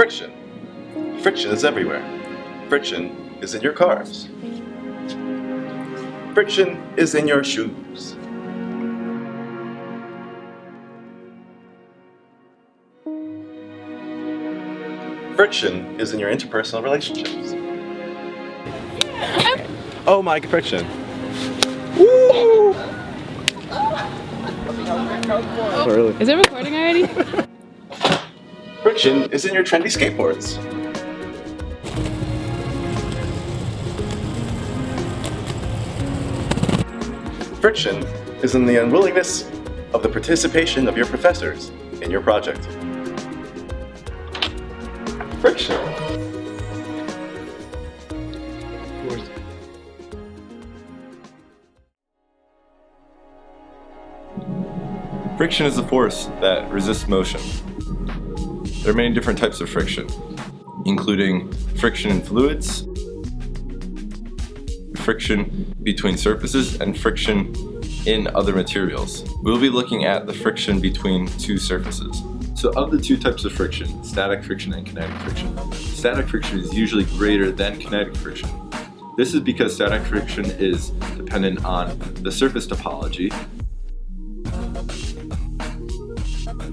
Friction. Friction is everywhere. Friction is in your cars. Friction is in your shoes. Friction is in your interpersonal relationships. Oh my, friction. Woo! Oh, really? Is it recording already? Friction is in your trendy skateboards. Friction is in the unwillingness of the participation of your professors in your project. Friction. Friction is a force that resists motion. There are many different types of friction, including friction in fluids, friction between surfaces, and friction in other materials. We'll be looking at the friction between two surfaces. So of the two types of friction, static friction and kinetic friction, static friction is usually greater than kinetic friction. This is because static friction is dependent on the surface topology,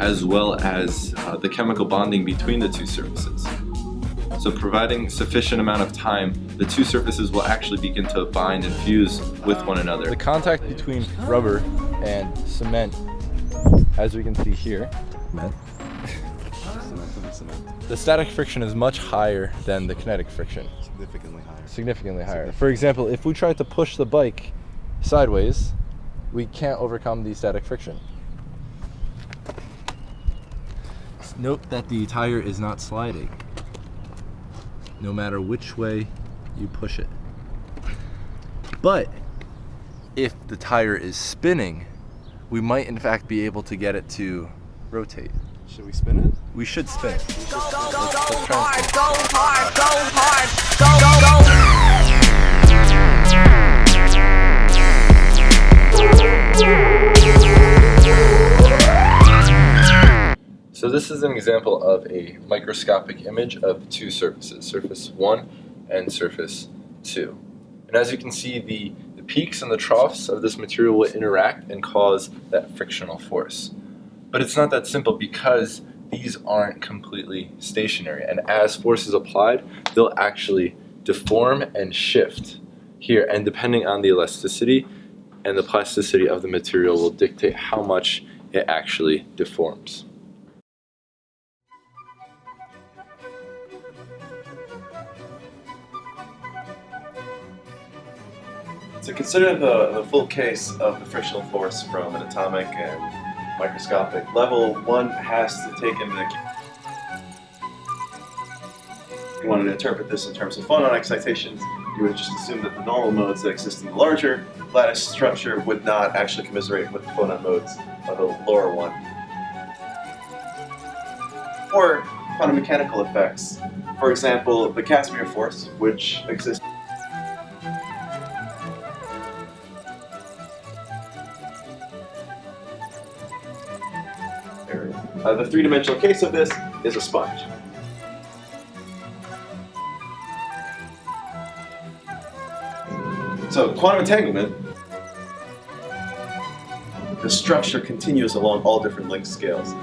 as well as the chemical bonding between the two surfaces. So providing sufficient amount of time, the two surfaces will actually begin to bind and fuse with one another. The contact between rubber and cement, as we can see here, the static friction is much higher than the kinetic friction. Significantly higher. For example, if we try to push the bike sideways, we can't overcome the static friction. Note that the tire is not sliding, no matter which way you push it. But if the tire is spinning, we might in fact be able to get it to rotate. Should we spin it? We should spin it. Go hard, go hard, go hard, So this is an example of a microscopic image of two surfaces, surface 1 and surface 2. And as you can see, the peaks and the troughs of this material will interact and cause that frictional force. But it's not that simple because these aren't completely stationary, and as force is applied, they'll actually deform and shift here, and depending on the elasticity and the plasticity of the material will dictate how much it actually deforms. To consider the full case of the frictional force from an atomic and microscopic level, one has to take into account. If you wanted to interpret this in terms of phonon excitations, you would just assume that the normal modes that exist in the larger lattice structure would not actually commiserate with the phonon modes of the lower one. Or quantum mechanical effects. For example, the Casimir force, which exists the three-dimensional case of this is a sponge. So, quantum entanglement, the structure continues along all different length scales.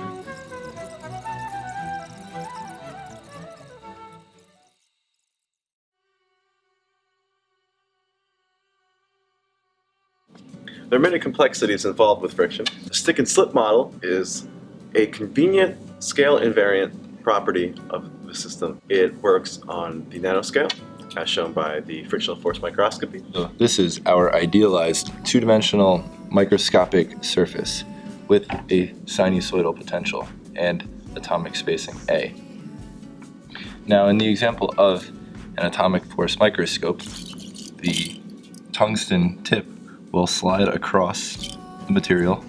There are many complexities involved with friction. The stick and slip model is a convenient scale invariant property of the system. It works on the nanoscale, as shown by the frictional force microscopy. So this is our idealized two-dimensional microscopic surface with a sinusoidal potential and atomic spacing A. Now in the example of an atomic force microscope, the tungsten tip will slide across the material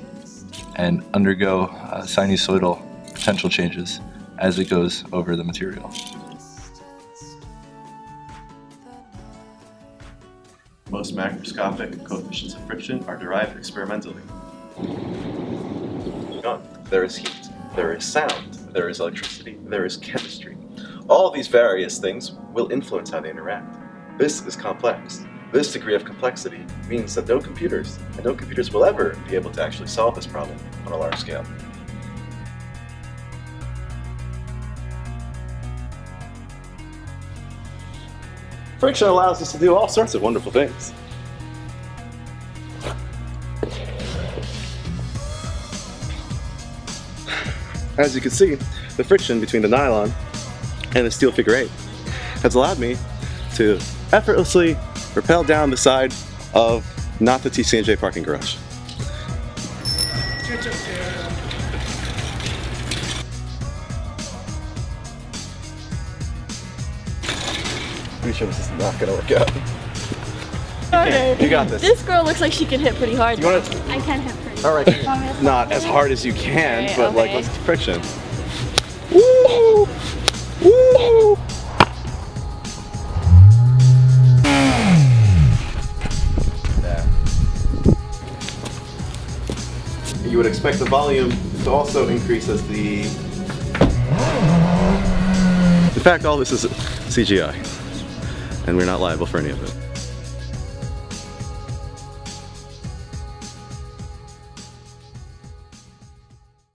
and undergo sinusoidal potential changes as it goes over the material. Most macroscopic coefficients of friction are derived experimentally. There is heat, there is sound, there is electricity, there is chemistry. All these various things will influence how they interact. This is complex. This degree of complexity means that no computers will ever be able to actually solve this problem on a large scale. Friction allows us to do all sorts of wonderful things. As you can see, the friction between the nylon and the steel figure 8 has allowed me to effortlessly rappel down the side of not the TCNJ parking garage. Pretty sure this is not gonna work out. Okay. You got this. This girl looks like she can hit pretty hard. You wanna? I can hit pretty All right. hard. Not as hard as you can, Okay, but like okay. let's friction. Woo! Woo! You would expect the volume to also increase as the... In fact, all this is CGI, and we're not liable for any of it.